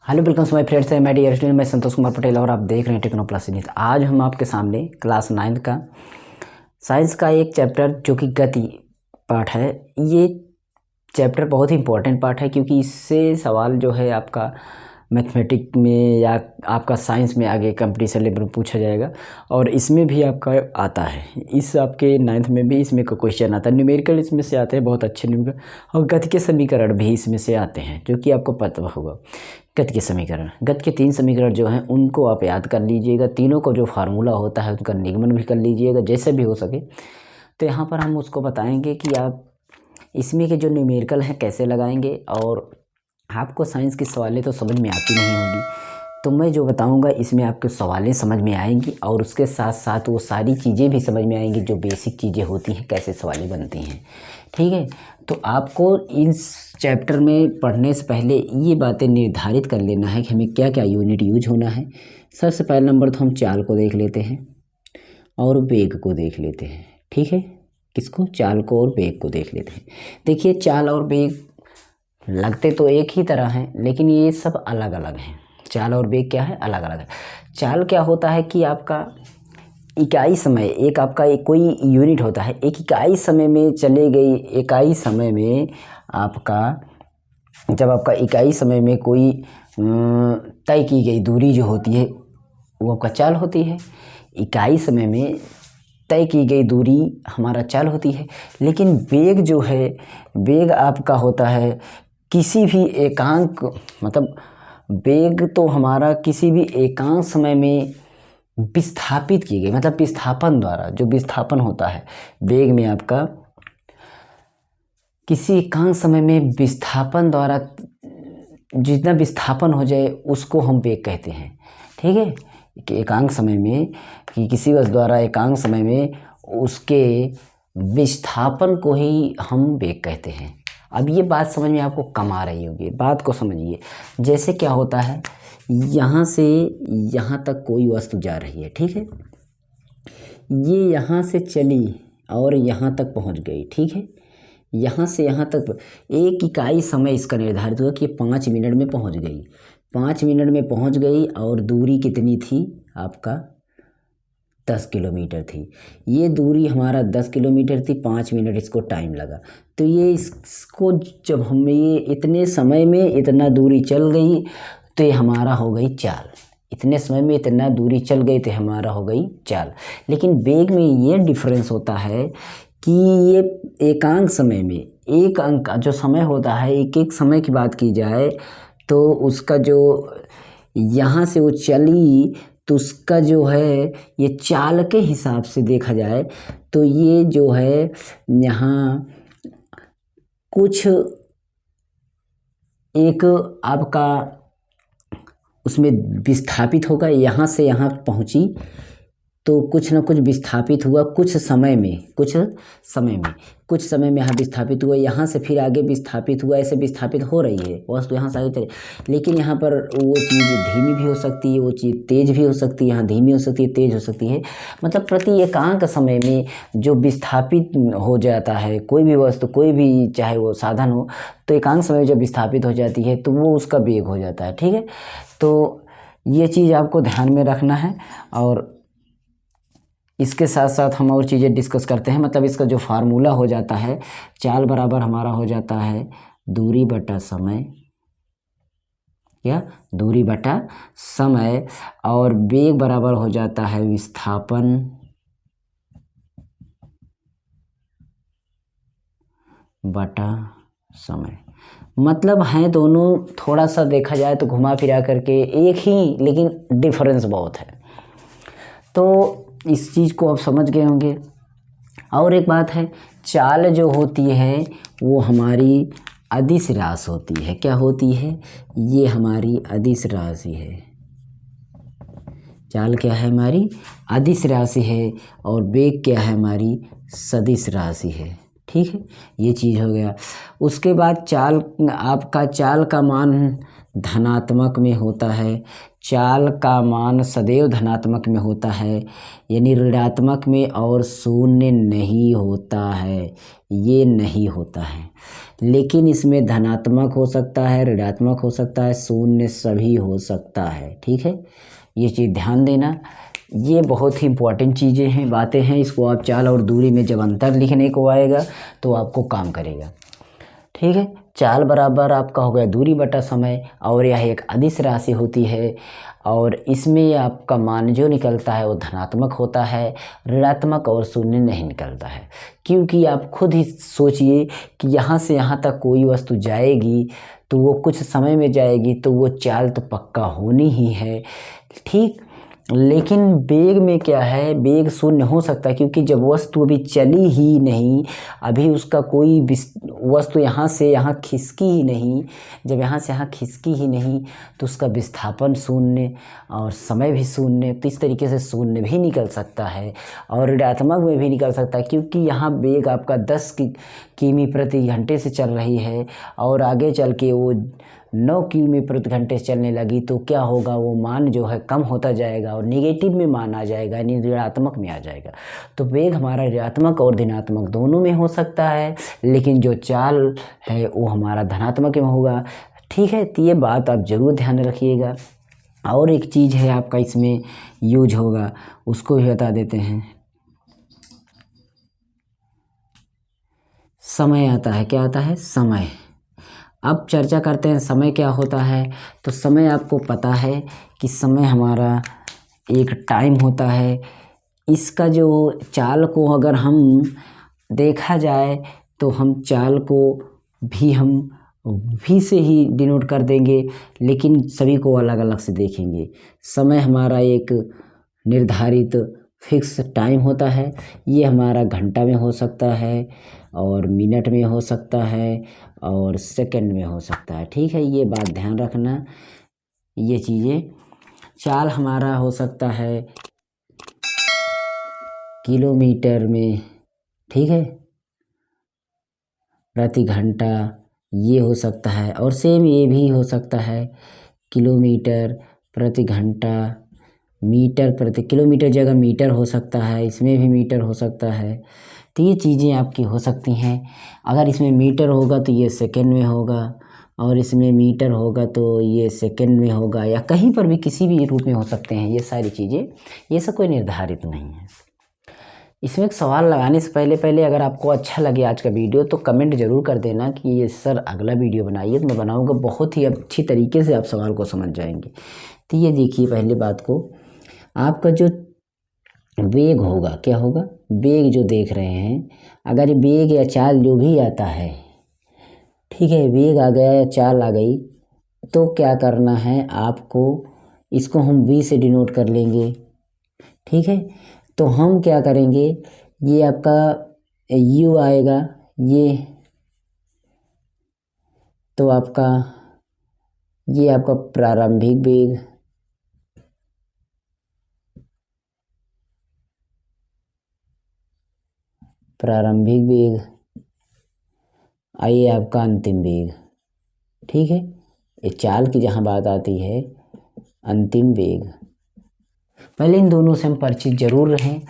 Hello welcome my friends, मैं dear student, मैं संतोष कुमार पटेल और आप देख रहे हैं टेक्नो प्लस न्यूज़। आज हम आपके सामने क्लास 9 का साइंस का एक चैप्टर जो कि गति पाठ है। ये चैप्टर बहुत ही इंपॉर्टेंट पार्ट है क्योंकि इससे सवाल जो है आपका मैथमेटिक में या आपका साइंस में आगे कंपटीशन लेवल में पूछा जाएगा और इसमें भी आपका आता है। इस आपके 9th में भी इसमें का क्वेश्चन आता है। न्यूमेरिकल इसमें से आते हैं, बहुत अच्छे न्यूमेरिकल, और गति के समीकरण भी इसमें से आते हैं जो कि आपको पता होगा। गति के समीकरण, गति के 3 समीकरण जो हैं उनको आप याद कर लीजिएगा। तीनों को जो फार्मूला होता है उनका निगमन भी कर लीजिएगा जैसे भी हो सके। तो यहाँ पर हम उसको बताएंगे कि आप इसमें के जो न्यूमेरिकल हैं कैसे लगाएंगे। और आपको साइंस की सवालें तो समझ में आती नहीं होगी, तो मैं जो बताऊंगा इसमें आपके सवालें समझ में आएंगी और उसके साथ साथ वो सारी चीज़ें भी समझ में आएंगी जो बेसिक चीज़ें होती हैं, कैसे सवालें बनती हैं। ठीक है, तो आपको इस चैप्टर में पढ़ने से पहले ये बातें निर्धारित कर लेना है कि हमें क्या क्या यूनिट यूज होना है। सबसे पहला नंबर तो हम चाल को देख लेते हैं और वेग को देख लेते हैं। ठीक है, किसको? चाल को और वेग को देख लेते हैं। देखिए, चाल और वेग लगते तो एक ही तरह हैं लेकिन ये सब अलग अलग हैं। चाल और वेग क्या है? अलग अलग है। चाल क्या होता है कि आपका इकाई समय, एक आपका एक कोई यूनिट होता है, एक इकाई समय में चले गई, इकाई समय में आपका जब आपका इकाई समय में कोई तय की गई दूरी जो होती है वो आपका चाल होती है। इकाई समय में तय की गई दूरी हमारा चाल होती है। लेकिन वेग जो है, वेग आपका होता है किसी भी एकांक, मतलब वेग तो हमारा किसी भी एकांक समय में विस्थापित की गई, मतलब विस्थापन द्वारा जो विस्थापन होता है वेग में आपका किसी एकांक समय में विस्थापन द्वारा जितना विस्थापन हो जाए उसको हम वेग कहते हैं। ठीक है, कि एकांक समय में कि किसी वस्तु द्वारा एकांक समय में उसके विस्थापन को ही हम वेग कहते हैं। अब ये बात समझ में आपको कम आ रही होगी, बात को समझिए। जैसे क्या होता है, यहाँ से यहाँ तक कोई वस्तु जा रही है। ठीक है, ये यहाँ से चली और यहाँ तक पहुँच गई। ठीक है, यहाँ से यहाँ तक एक इकाई समय इसका निर्धारित हुआ कि 5 मिनट में पहुँच गई। 5 मिनट में पहुँच गई और दूरी कितनी थी आपका? 10 किलोमीटर थी। ये दूरी हमारा 10 किलोमीटर थी, 5 मिनट इसको टाइम लगा। तो ये इसको जब हम ये इतने समय में इतना दूरी चल गई तो ये हमारा हो गई चाल। इतने समय में इतना दूरी चल गई तो हमारा हो गई चाल। लेकिन वेग में ये डिफरेंस होता है कि ये एकांक समय में, एक अंक जो समय होता है, एक एक समय की बात की जाए तो उसका जो यहाँ से वो चली तो उसका जो है ये चाल के हिसाब से देखा जाए तो ये जो है यहाँ कुछ एक आपका उसमें विस्थापित होगा। यहाँ से यहाँ पहुँची तो कुछ ना कुछ विस्थापित हुआ कुछ समय में, कुछ समय में यहाँ विस्थापित हुआ, यहाँ से फिर आगे विस्थापित हुआ। ऐसे विस्थापित हो रही है वस्तु यहाँ से आगे चले। लेकिन यहाँ पर वो चीज़ धीमी भी हो सकती है, वो चीज़ तेज भी हो सकती है। यहाँ धीमी हो सकती है, तेज हो सकती है। मतलब प्रति एकांक समय में जो विस्थापित हो जाता है कोई भी वस्तु, कोई भी चाहे वो साधन हो, तो एकांक समय में जब विस्थापित हो जाती है तो वो उसका वेग हो जाता है। ठीक है, तो ये चीज़ आपको ध्यान में रखना है। और इसके साथ साथ हम और चीज़ें डिस्कस करते हैं। मतलब इसका जो फार्मूला हो जाता है, चाल बराबर हमारा हो जाता है दूरी बटा समय, या दूरी बटा समय, और वेग बराबर हो जाता है विस्थापन बटा समय। मतलब हैं दोनों, थोड़ा सा देखा जाए तो घुमा फिरा करके एक ही, लेकिन डिफरेंस बहुत है। तो इस चीज़ को आप समझ गए होंगे। और एक बात है, चाल जो होती है वो हमारी अदिश राशि होती है। क्या होती है? ये हमारी अदिश राशि है। चाल क्या है? हमारी अदिश राशि है। और वेग क्या है? हमारी सदिश राशि है। ठीक है, ये चीज़ हो गया। उसके बाद चाल, आपका चाल का मान धनात्मक में होता है, चाल का मान सदैव धनात्मक में होता है, यानी ऋणात्मक में और शून्य नहीं होता है, ये नहीं होता है। लेकिन इसमें धनात्मक हो सकता है, ऋणात्मक हो सकता है, शून्य सभी हो सकता है। ठीक है, ये चीज़ ध्यान देना। ये बहुत ही इम्पोर्टेंट चीज़ें हैं, बातें हैं। इसको आप चाल और दूरी में जब अंतर लिखने को आएगा तो आपको काम करेगा। ठीक है, चाल बराबर आपका हो गया दूरी बटा समय, और यह एक अदिश राशि होती है और इसमें आपका मान जो निकलता है वो धनात्मक होता है, ऋणात्मक और शून्य नहीं निकलता है। क्योंकि आप खुद ही सोचिए कि यहाँ से यहाँ तक कोई वस्तु जाएगी तो वो कुछ समय में जाएगी, तो वो चाल तो पक्का होनी ही है। ठीक, लेकिन वेग में क्या है, वेग शून्य हो सकता है क्योंकि जब वस्तु अभी चली ही नहीं, अभी उसका कोई वस्तु यहाँ से यहाँ खिसकी ही नहीं, जब यहाँ से यहाँ खिसकी ही नहीं तो उसका विस्थापन शून्य और समय भी शून्य, तो इस तरीके से शून्य भी निकल सकता है और ऋणात्मक में भी निकल सकता है। क्योंकि यहाँ वेग आपका 10 किमी प्रति घंटे से चल रही है और आगे चल के वो 9 किमी प्रति घंटे से चलने लगी, तो क्या होगा, वो मान जो है कम होता जाएगा और निगेटिव में मान आ जाएगा, यानी ऋणात्मक में आ जाएगा। तो वेग हमारा ऋणात्मक और धनात्मक दोनों में हो सकता है, लेकिन जो चाल है वो हमारा धनात्मक में होगा। ठीक है, तो ये बात आप ज़रूर ध्यान रखिएगा। और एक चीज़ है आपका इसमें यूज होगा, उसको भी बता देते हैं। समय आता है, क्या आता है, समय। अब चर्चा करते हैं समय क्या होता है। तो समय आपको पता है कि समय हमारा एक टाइम होता है। इसका जो चाल को अगर हम देखा जाए तो हम चाल को भी हम भी से ही डिनोट कर देंगे, लेकिन सभी को अलग अलग से देखेंगे। समय हमारा एक निर्धारित फिक्स टाइम होता है। ये हमारा घंटा में हो सकता है और मिनट में हो सकता है और सेकंड में हो सकता है। ठीक है, ये बात ध्यान रखना। ये चीज़ें, चाल हमारा हो सकता है किलोमीटर में, ठीक है, प्रति घंटा, ये हो सकता है। और सेम ये भी हो सकता है किलोमीटर प्रति घंटा, मीटर प्रति, किलोमीटर जगह मीटर हो सकता है, इसमें भी मीटर हो सकता है। तो ये चीज़ें आपकी हो सकती हैं। अगर इसमें मीटर होगा तो ये सेकंड में होगा, और इसमें मीटर होगा तो ये सेकंड में होगा, या कहीं पर भी किसी भी रूप में हो सकते हैं। ये सारी चीज़ें, ये सब कोई निर्धारित नहीं है। इसमें एक सवाल लगाने से पहले अगर आपको अच्छा लगे आज का वीडियो तो कमेंट ज़रूर कर देना कि ये सर अगला वीडियो बनाइए, तो मैं बनाऊँगा। बहुत ही अच्छी तरीके से आप सवाल को समझ जाएंगे। तो ये देखिए, पहले बात को, आपका जो वेग होगा, क्या होगा, वेग जो देख रहे हैं, अगर वेग या चाल जो भी आता है, ठीक है, वेग आ गया या चाल आ गई, तो क्या करना है आपको, इसको हम v से डिनोट कर लेंगे। ठीक है, तो हम क्या करेंगे, ये आपका u आएगा, ये तो आपका, ये आपका प्रारंभिक वेग, प्रारंभिक वेग, आइए आपका अंतिम वेग। ठीक है, ये चाल की जहाँ बात आती है, अंतिम वेग। पहले इन दोनों से हम परिचित जरूर रहें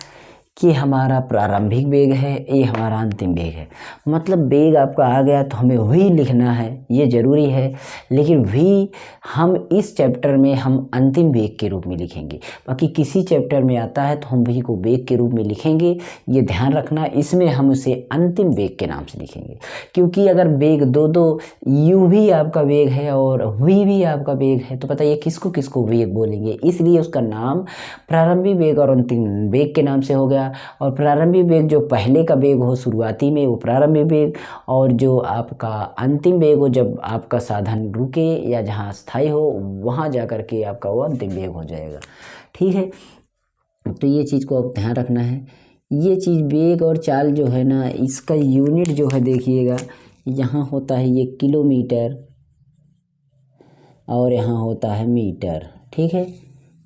कि हमारा प्रारंभिक वेग है, ये हमारा अंतिम वेग है। मतलब वेग आपका आ गया तो हमें v लिखना है, ये ज़रूरी है। लेकिन v हम इस चैप्टर में हम अंतिम वेग के रूप में लिखेंगे। बाकी किसी चैप्टर में आता है तो हम v को वेग के रूप में लिखेंगे, ये ध्यान रखना। इसमें हम उसे अंतिम वेग के नाम से लिखेंगे, क्योंकि अगर वेग दो u भी आपका वेग है और v भी आपका वेग है, तो बताइए किसको किसको वेग बोलेंगे। इसलिए उसका नाम प्रारंभिक वेग और अंतिम वेग के नाम से हो गया। और प्रारंभिक वेग जो पहले का वेग हो शुरुआती में, वो प्रारंभिक वेग, और जो आपका अंतिम वेग हो जब आपका साधन रुके या जहाँ स्थायी हो वहाँ जा कर के आपका वो अंतिम वेग हो जाएगा। ठीक है, तो ये चीज़ को आप ध्यान रखना है। ये चीज़ वेग और चाल जो है ना, इसका यूनिट जो है देखिएगा, यहाँ होता है ये किलोमीटर और यहाँ होता है मीटर। ठीक है,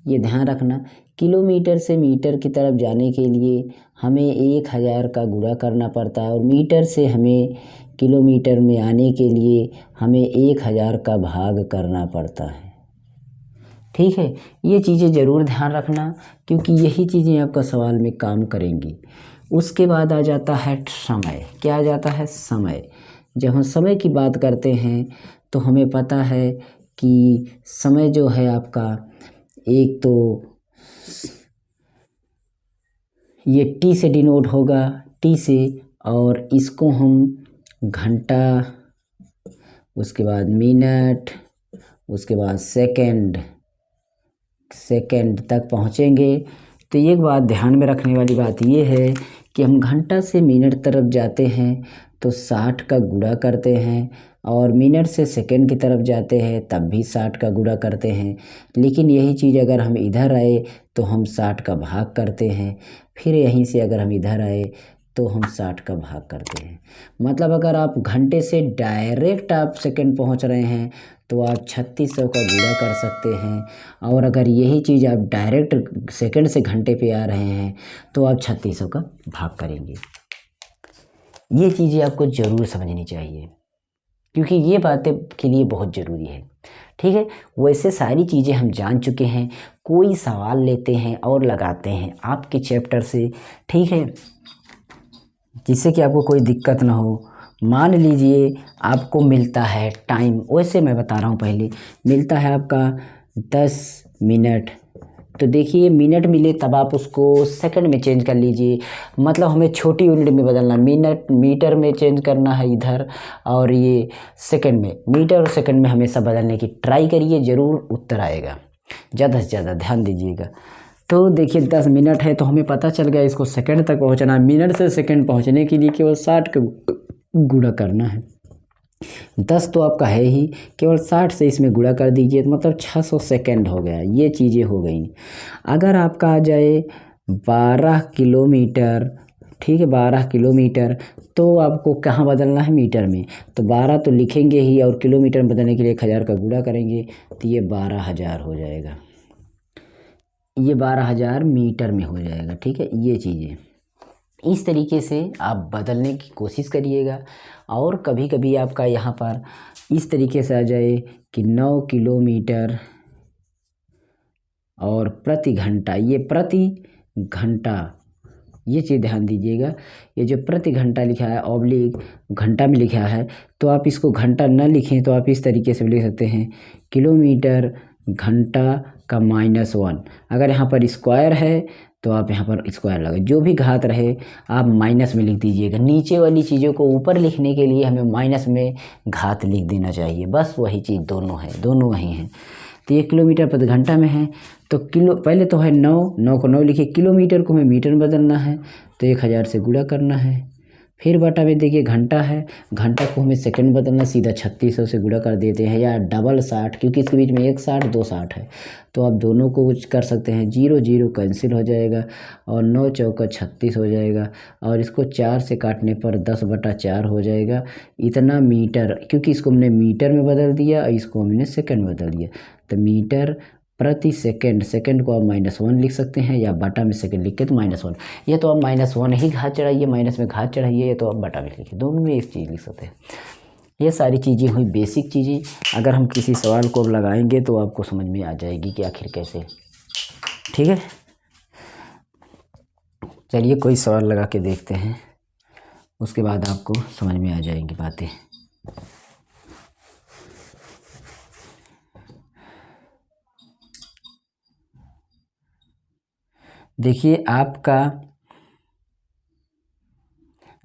ये ध्यान रखना। किलोमीटर से मीटर की तरफ जाने के लिए हमें 1000 का गुणा करना पड़ता है और मीटर से हमें किलोमीटर में आने के लिए हमें 1000 का भाग करना पड़ता है। ठीक है, ये चीज़ें ज़रूर ध्यान रखना क्योंकि यही चीज़ें आपका सवाल में काम करेंगी। उसके बाद आ जाता है समय। क्या आ जाता है? समय। जब हम समय की बात करते हैं तो हमें पता है कि समय जो है आपका, एक तो ये टी से डिनोट होगा, टी से, और इसको हम घंटा, उसके बाद मिनट, उसके बाद सेकंड तक पहुँचेंगे। तो एक बात ध्यान में रखने वाली बात ये है कि हम घंटा से मिनट तरफ जाते हैं तो 60 का गुणा करते हैं, और मिनट से सेकंड की तरफ जाते हैं तब भी 60 का गुणा करते हैं। लेकिन यही चीज़ अगर हम इधर आए तो हम 60 का भाग करते हैं, फिर यहीं से अगर हम इधर आए तो हम 60 का भाग करते हैं। मतलब अगर आप घंटे से डायरेक्ट आप सेकंड पहुंच रहे हैं तो आप 3600 का गुणा कर सकते हैं, और अगर यही चीज़ आप डायरेक्ट सेकंड से घंटे पे आ रहे हैं तो आप 3600 का भाग करेंगे। ये चीज़ें आपको ज़रूर समझनी चाहिए क्योंकि ये बातें के लिए बहुत ज़रूरी है। ठीक है, वैसे सारी चीज़ें हम जान चुके हैं। कोई सवाल लेते हैं और लगाते हैं आपके चैप्टर से, ठीक है, जिससे कि आपको कोई दिक्कत ना हो। मान लीजिए आपको मिलता है टाइम, वैसे मैं बता रहा हूँ, पहले मिलता है आपका 10 मिनट, तो देखिए मिनट मिले तब आप उसको सेकंड में चेंज कर लीजिए। मतलब हमें छोटी यूनिट में बदलना, मिनट मीटर में चेंज करना है इधर, और ये सेकंड में, मीटर और सेकंड में हमेशा बदलने की ट्राई करिए, ज़रूर उत्तर आएगा। ज़्यादा से ज़्यादा ध्यान दीजिएगा। तो देखिए 10 मिनट है तो हमें पता चल गया इसको सेकंड तक पहुंचना है। मिनट से सेकंड पहुंचने के लिए केवल 60 का गुणा करना है। 10 तो आपका है ही, केवल 60 से इसमें गुणा कर दीजिए तो मतलब 600 सेकंड हो गया। ये चीज़ें हो गई। अगर आपका आ जाए 12 किलोमीटर, ठीक है, 12 किलोमीटर, तो आपको कहाँ बदलना है? मीटर में। तो 12 तो लिखेंगे ही, और किलोमीटर में बदलने के लिए 1000 का गुणा करेंगे तो ये 12000 हो जाएगा। ये 12000 मीटर में हो जाएगा। ठीक है, ये चीज़ें इस तरीके से आप बदलने की कोशिश करिएगा। और कभी कभी आपका यहाँ पर इस तरीके से आ जाए कि 9 किलोमीटर और प्रति घंटा, ये प्रति घंटा, ये चीज़ ध्यान दीजिएगा। ये जो प्रति घंटा लिखा है ऑब्लिक घंटा में लिखा है, तो आप इसको घंटा न लिखें तो आप इस तरीके से लिख सकते हैं, किलोमीटर घंटा का -1। अगर यहाँ पर स्क्वायर है तो आप यहाँ पर स्क्वायर लगे, जो भी घात रहे आप माइनस में लिख दीजिएगा। नीचे वाली चीज़ों को ऊपर लिखने के लिए हमें माइनस में घात लिख देना चाहिए, बस वही चीज़ दोनों है, दोनों वही हैं। तो 1 किलोमीटर प्रति घंटा में है तो किलो, पहले तो है 9 को 9 लिखिए, किलोमीटर को हमें मीटर में बदलना है तो 1000 से गुणा करना है, फिर बटा में देखिए घंटा है, घंटा को हमें सेकंड बदलना, सीधा 3600 से गुणा कर देते हैं, या डबल 60, क्योंकि इसके बीच में एक 60 2 60 है, तो आप दोनों को कुछ कर सकते हैं, 0 0 कैंसिल हो जाएगा और 9 चौका 36 हो जाएगा, और इसको 4 से काटने पर 10/4 हो जाएगा। इतना मीटर, क्योंकि इसको हमने मीटर में बदल दिया और इसको हमने सेकंड में बदल दिया, तो मीटर प्रति सेकंड, सेकंड को आप -1 लिख सकते हैं, या बटा में सेकंड लिख के तो -1, ये तो आप -1 ही घात चढ़ाइए, माइनस में घात चढ़ाइए, ये तो आप बटा में लिखिए, दोनों में एक चीज़ लिख सकते हैं। ये सारी चीज़ें हुई बेसिक चीज़ें, अगर हम किसी सवाल को लगाएंगे तो आपको समझ में आ जाएगी कि आखिर कैसे। ठीक है, चलिए कोई सवाल लगा के देखते हैं, उसके बाद आपको समझ में आ जाएंगी बातें। देखिए आपका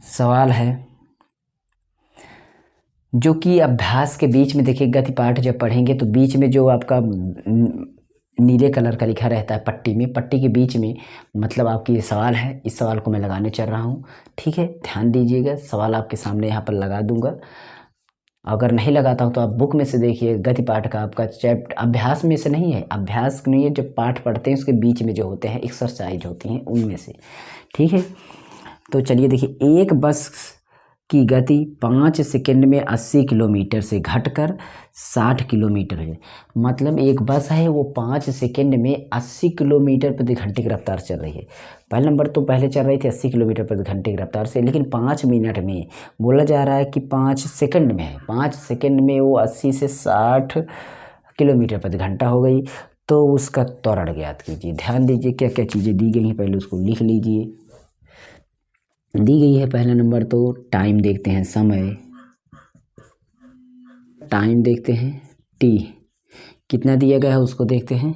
सवाल है जो कि अभ्यास के बीच में, देखिए गति पाठ जब पढ़ेंगे तो बीच में जो आपका नीले कलर का लिखा रहता है पट्टी में, पट्टी के बीच में, मतलब आपकी ये सवाल है, इस सवाल को मैं लगाने चल रहा हूँ। ठीक है, ध्यान दीजिएगा, सवाल आपके सामने यहाँ पर लगा दूंगा। अगर नहीं लगाता हूँ तो आप बुक में से देखिए, गति पाठ का आपका चैप्टर अभ्यास में से नहीं है, अभ्यास नहीं है, जब पाठ पढ़ते हैं उसके बीच में जो होते हैं एक्सरसाइज होती हैं उनमें से। ठीक है, तो चलिए देखिए, एक बस की गति 5 सेकंड में 80 किलोमीटर से घटकर 60 किलोमीटर है। मतलब एक बस है वो 5 सेकंड में 80 किलोमीटर प्रति घंटे की रफ्तार चल रही है। पहला नंबर तो पहले चल रही थी 80 किलोमीटर प्रति घंटे की रफ्तार से, लेकिन 5 मिनट में बोला जा रहा है कि 5 सेकंड में है, 5 सेकंड में वो 80 से 60 किलोमीटर प्रति घंटा हो गई। तो उसका त्वरण ज्ञात कीजिए। ध्यान दीजिए क्या क्या चीज़ें दी गई हैं, पहले उसको लिख लीजिए। दी गई है पहला नंबर तो टाइम देखते हैं, समय, टाइम देखते हैं, टी कितना दिया गया है उसको देखते हैं।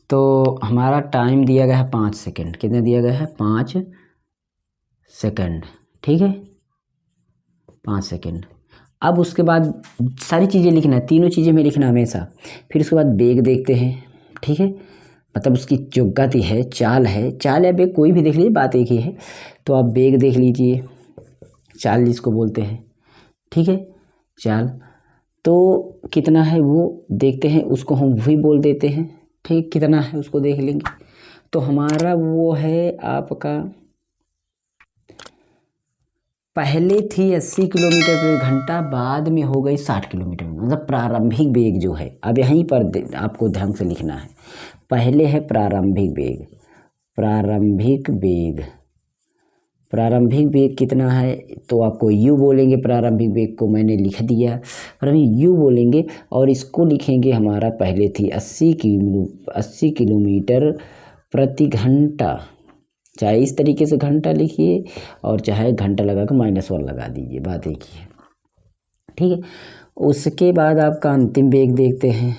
तो हमारा टाइम दिया गया है 5 सेकंड, कितना दिया गया है 5 सेकंड, ठीक है 5 सेकंड। अब उसके बाद सारी चीज़ें लिखना है, तीनों चीज़ें में लिखना हमेशा। फिर उसके बाद बेग देखते हैं, ठीक है, मतलब उसकी जो गति है, चाल है, चाल या बेग कोई भी देख लीजिए, बात एक ही है। तो आप बेग देख लीजिए, चाल जिसको बोलते हैं, ठीक है चाल। तो कितना है वो देखते हैं, उसको हम वही बोल देते हैं, ठीक, कितना है उसको देख लेंगे। तो हमारा वो है आपका, पहले थी 80 किलोमीटर प्रति घंटा, बाद में हो गई 60 किलोमीटर, मतलब प्रारंभिक वेग जो है। अब यहीं पर आपको ध्यान से लिखना है, पहले है प्रारंभिक वेग, प्रारंभिक वेग, प्रारंभिक वेग कितना है तो आपको u बोलेंगे, प्रारंभिक वेग को मैंने लिख दिया, और अभी u बोलेंगे और इसको लिखेंगे हमारा पहले थी 80 किलोमीटर प्रति घंटा। चाहे इस तरीके से घंटा लिखिए और चाहे घंटा लगा कर -1 लगा दीजिए, बात एक ही है, ठीक है। उसके बाद आपका अंतिम वेग देखते हैं,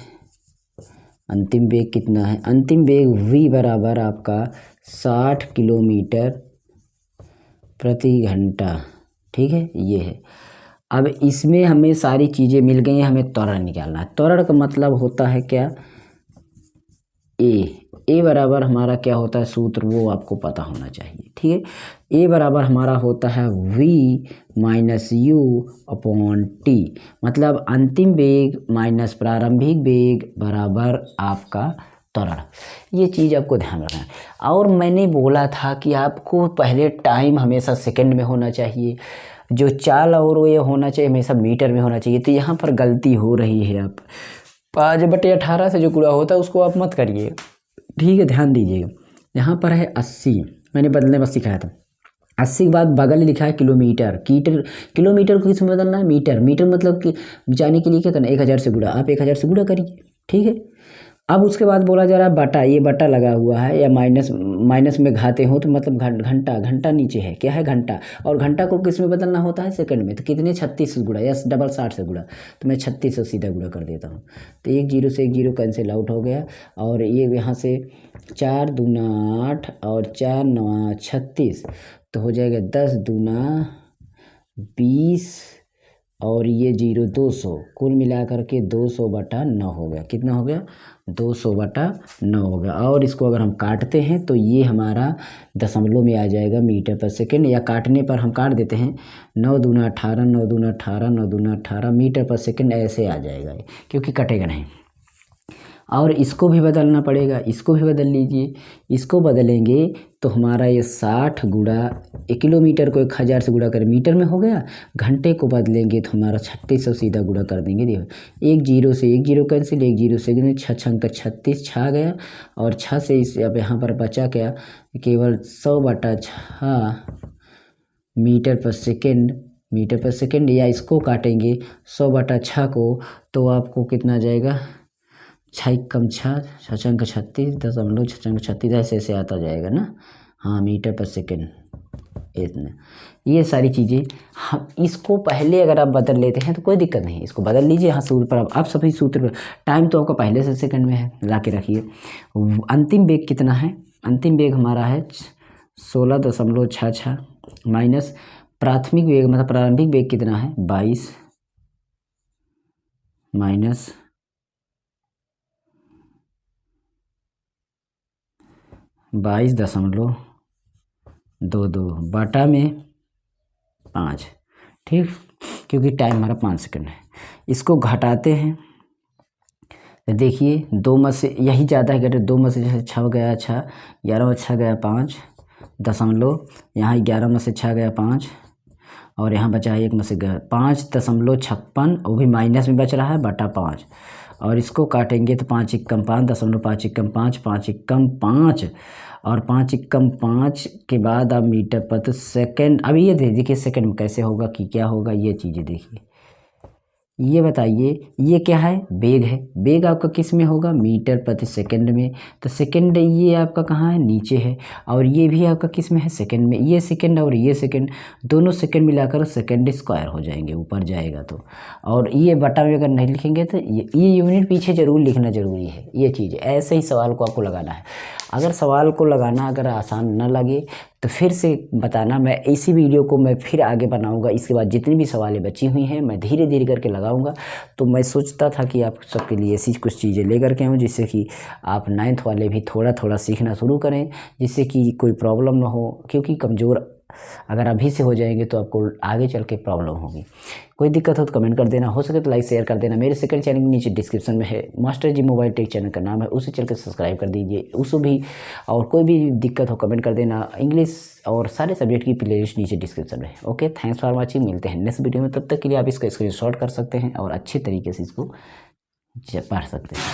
अंतिम वेग कितना है, अंतिम वेग v बराबर आपका 60 किलोमीटर प्रति घंटा, ठीक है ये है। अब इसमें हमें सारी चीज़ें मिल गई हैं, हमें त्वरण निकालना है। त्वरण का मतलब होता है क्या, ए बराबर हमारा क्या होता है सूत्र, वो आपको पता होना चाहिए, ठीक है। ए बराबर हमारा होता है v minus you upon T, मतलब अंतिम वेग माइनस प्रारंभिक वेग बराबर आपका त्वरण। ये चीज़ आपको ध्यान रखना है। और मैंने बोला था कि आपको पहले टाइम हमेशा सेकंड में होना चाहिए, जो चाल और वो ये होना चाहिए हमेशा मीटर में होना चाहिए। तो यहाँ पर गलती हो रही है, आप 5/18 से जो गुणा होता है उसको आप मत करिए, ठीक है, ध्यान दीजिएगा। यहाँ पर है 80, मैंने बदलने बस सिखाया था। 80 के बाद बगल लिखा है किलोमीटर, किलोमीटर को किस में बदलना है, मीटर, मीटर मतलब कि जाने के लिए क्या करना है 1000 से गुणा, आप 1000 से गुणा करिए, ठीक है। अब उसके बाद बोला जा रहा है बटा, ये बटा लगा हुआ है या माइनस में घाते हो तो मतलब घंटा, घंटा नीचे है, क्या है घंटा, और घंटा को किस में बदलना होता है सेकंड में। तो कितने 36 से गुणा या डबल 60 से गुणा, तो मैं 36 से सीधा गुणा कर देता हूँ। तो 1 0 से 1 0 कैंसिल आउट हो गया, और ये यहाँ से 4 दूना 8 और 4 9 36, तो हो जाएगा 10 दूना 20 और ये 0 200, कुल मिला करके 200/9 हो गया। कितना हो गया 200/9 हो गया। और इसको अगर हम काटते हैं तो ये हमारा दशमलव में आ जाएगा मीटर पर सेकंड, या काटने पर हम काट देते हैं 9 दूना 18, 9 दूना 18, 9 दूना 18 मीटर पर सेकंड ऐसे आ जाएगा, क्योंकि कटेगा नहीं। और इसको भी बदलना पड़ेगा, इसको भी बदल लीजिए, इसको बदलेंगे तो हमारा ये 60 गुणा, 1 किलोमीटर को 1000 से गुणा करें मीटर में हो गया, घंटे को बदलेंगे तो हमारा 36 से सीधा गुणा कर देंगे। देखो 1 0 से 1 0 कैंसिल, 1 0 से 6 छंग 36 छा गया, और 6 से इस अब यहाँ पर बचा क्या, केवल 100/6 मीटर पर सेकेंड, मीटर पर सेकेंड, या इसको काटेंगे 100/6 को, तो आपको कितना जाएगा 6 कम 6 6 36 दशमलव 6 36 ऐसे ऐसे आता जाएगा ना, हाँ मीटर पर सेकेंड इतना। ये सारी चीज़ें हम इसको पहले अगर आप बदल लेते हैं तो कोई दिक्कत नहीं, इसको बदल लीजिए। यहाँ सूत्र पर आप सभी सूत्र पर, टाइम तो आपका पहले से सेकंड में है, ला के रखिए। अंतिम वेग कितना है, अंतिम वेग हमारा है 16.66 माइनस प्राथमिक वेग मतलब प्रारंभिक वेग कितना है 22 माइनस 22.22 बटा में 5, ठीक, क्योंकि टाइम हमारा 5 सेकंड है। इसको घटाते हैं तो देखिए 2 में से यही ज़्यादा है, 2 में से जैसे 6 गया 6, 11 में 6 गया 5 दशमलव, यहाँ 11 में से 6 गया 5 और यहाँ बचा है 1 में से 5.56, वो भी माइनस में बच रहा है, बटा 5। और इसको काटेंगे तो 5 एकम 5, 5 एकम 5, 5 एकम 5 और 5 एकम 5 के बाद अब मीटर प्रति सेकंड। अब ये देखिए सेकंड में कैसे होगा कि क्या होगा, ये चीज़ें देखिए। ये बताइए ये क्या है, वेग है। वेग आपका किस में होगा, मीटर प्रति सेकंड में। तो सेकंड ये आपका कहाँ है, नीचे है। और ये भी आपका किस में है, सेकंड में। ये सेकंड और ये सेकंड, दोनों सेकंड मिलाकर सेकंड स्क्वायर हो जाएंगे, ऊपर जाएगा तो। और ये बटा में अगर नहीं लिखेंगे तो ये यूनिट पीछे ज़रूर लिखना ज़रूरी है। ये चीज़ ऐसे ही सवाल को आपको लगाना है। अगर सवाल को लगाना अगर आसान ना लगे तो फिर से बताना, मैं इसी वीडियो को मैं फिर आगे बनाऊंगा। इसके बाद जितनी भी सवालें बची हुई हैं मैं धीरे धीरे करके लगाऊंगा। तो मैं सोचता था कि आप सबके लिए ऐसी कुछ चीज़ें लेकर के आऊँ जिससे कि आप 9th वाले भी थोड़ा थोड़ा सीखना शुरू करें, जिससे कि कोई प्रॉब्लम ना हो। क्योंकि कमज़ोर अगर अभी से हो जाएंगे तो आपको आगे चल के प्रॉब्लम होगी। कोई दिक्कत हो तो कमेंट कर देना, हो सके तो लाइक शेयर कर देना। मेरे सेकंड चैनल के नीचे डिस्क्रिप्शन में है, मास्टर जी मोबाइल टेक चैनल का नाम है, उसे चल के सब्सक्राइब कर दीजिए उसको भी। और कोई भी दिक्कत हो कमेंट कर देना। इंग्लिश और सारे सब्जेक्ट की प्लेलिस्ट नीचे डिस्क्रिप्शन में है। Okay, thanks for watching. मिलते हैं नेक्स्ट वीडियो में, तब तक के लिए आप इसका स्क्रीनशॉट कर सकते हैं और अच्छे तरीके से इसको पढ़ सकते हैं।